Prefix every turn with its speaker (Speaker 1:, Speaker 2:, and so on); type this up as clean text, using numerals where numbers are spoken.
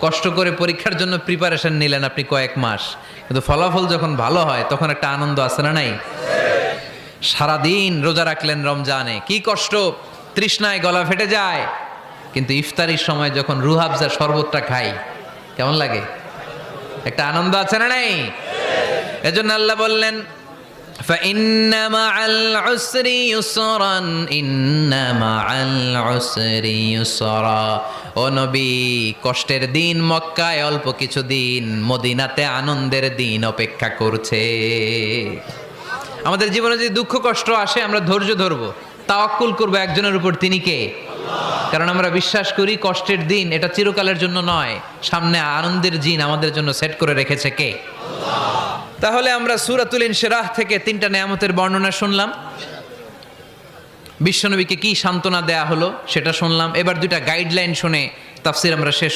Speaker 1: কষ্ট করে পরীক্ষার জন্য প্রিপারেশন নিলেন আপনি কয়েক মাস, কিন্তু ফলাফল যখন ভালো হয় তখন একটা আনন্দ আছে না নাই? সারাদিন রোজা রাখলেন রমজানে, কি কষ্ট, তৃষ্ণায় গলা ফেটে যায়, কিন্তু ইফতারির সময় যখন রুহাবজা শরবতটা খাই কেমন লাগে? একটা আনন্দ আছে না নাই? এজন্য আল্লাহ বললেন فإن مع العسر يسرا إن مع العسر يسرا। ও নবী, কষ্টের দিন মক্কায় অল্প কিছু দিন, মদিনাতে আনন্দের দিন অপেক্ষা করছে। আমাদের জীবনে যদি দুঃখ কষ্ট আসে আমরা ধৈর্য ধরবো, তাওয়াক্কুল করবো একজনের উপর, তিনি কে? কারণ আমরা বিশ্বাস করি কষ্টের দিন এটা চিরকালের জন্য নয়, সামনে আনন্দের দিন আমাদের জন্য সেট করে রেখেছে কে? তাহলে আমরা সূরাতুল ইনশিরাহ থেকে 3টা নেয়ামতের বর্ণনা শুনলাম, বিশ্বনবীকে কি সান্ত্বনা দেয়া হলো সেটা শুনলাম। এবার 2টা গাইডলাইন শুনে তাফসীর আমরা শেষ